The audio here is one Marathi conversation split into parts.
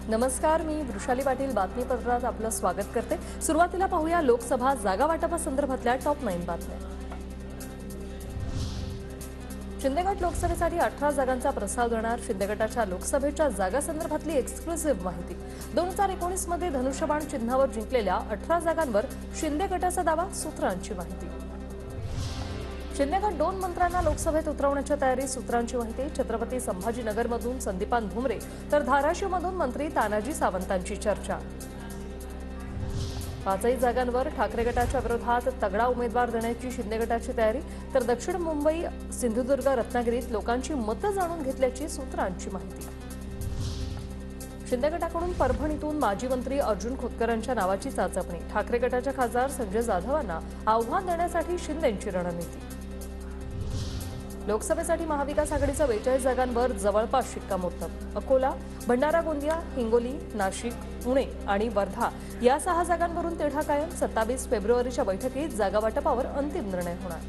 नमस्कार, मी वृषाली पाटील बातमीपत्रात आपलं स्वागत करते। सुरुवातीला पाहूया लोकसभा जागा वाटपासंदर्भातल्या टॉप 9 बातम्या। शिंदे गट लोकसभेसाठी 18 जागांचा प्रस्ताव देणार। शिंदे गटाच्या लोकसभेच्या जागांसंदर्भातली एक्सक्लुसिव्ह माहिती। 2019 मध्ये धनुष्यबाण चिन्हावर जिंकलेल्या 18 जागांवर शिंदे गटाचा दावा, सूत्रांची माहिती। शिंदे गट 2 मंत्र्यांना लोकसभेत उतरवण्याच्या तयारी, सूत्रांची माहिती। छत्रपती संभाजीनगरमधून संदीपान भुमरे तर धाराशिवमधून मंत्री तानाजी सावंतांची चर्चा। 5 जागांवर ठाकरे गटाच्या विरोधात तगडा उमेदवार देण्याची शिंदे गटाची तयारी, तर दक्षिण मुंबई, सिंधुदुर्ग, रत्नागिरीत लोकांची मतं जाणून घेतल्याची सूत्रांची माहिती। शिंदे गटाकडून परभणीतून माजी मंत्री अर्जुन खोतकरांच्या नावाची चाचपणी। ठाकरे गटाच्या खासदार संजय जाधवांना आव्हान देण्यासाठी शिंदेंची रणनीती। लोकसभेसाठी महाविकास आघाडीच्या 42 जागांवर जवळपास शिक्कामोर्तब। अकोला, भंडारा, गोंदिया, हिंगोली, नाशिक, पुणे आणि वर्धा या 6 जागांवरून तिढा कायम। 27 फेब्रुवारीच्या बैठकीत जागा वाटपावर अंतिम निर्णय होणार।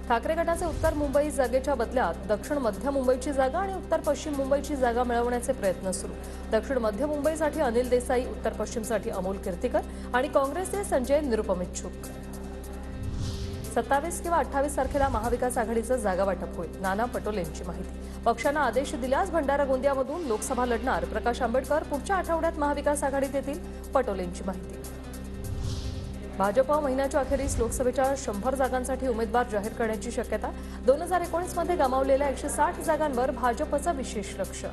ठाकरे गटाचे उत्तर मुंबई जागेच्या बदल्यात दक्षिण मध्य मुंबईची जागा आणि उत्तर पश्चिम मुंबईची जागा मिळवण्याचे प्रयत्न सुरू। दक्षिण मध्य मुंबईसाठी अनिल देसाई, उत्तर पश्चिमसाठी अमोल कीर्तीकर आणि काँग्रेसचे संजय निरुपम इच्छुक। 27 किंवा 28 तारखेला महाविकास आघाडीचं जागा वाटप होईल, नाना पटोलेंची माहिती। पक्षानं आदेश दिल्यास भंडारा गोंदियामधून लोकसभा लढणार प्रकाश आंबेडकर पुढच्या आठवड्यात महाविकास आघाडीत येतील, पटोलेंची माहिती। भाजप महिन्याच्या अखेरीस लोकसभेच्या 100 जागांसाठी उमेदवार जाहीर करण्याची शक्यता। 2019 मध्ये गमावलेल्या 160 जागांवर भाजपचं विशेष लक्ष।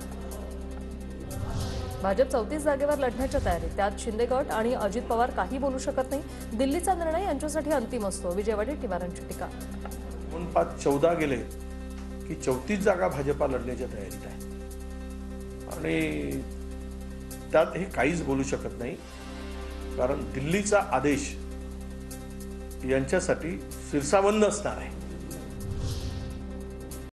भाजप 34 जागेवर लढण्याच्या तयारीत, त्यात शिंदे गट आणि अजित पवार काही बोलू शकत नाही। दिल्लीचा निर्णय यांच्यासाठी अंतिम असतो, विजय वडेट्टीवारांची टीका। 14 गेले की 34 जागा भाजपा लढण्याच्या तयारीत आहे आणि त्यात हे काहीच बोलू शकत नाही, कारण दिल्लीचा आदेश यांच्यासाठी शिरसावंद असणार आहे।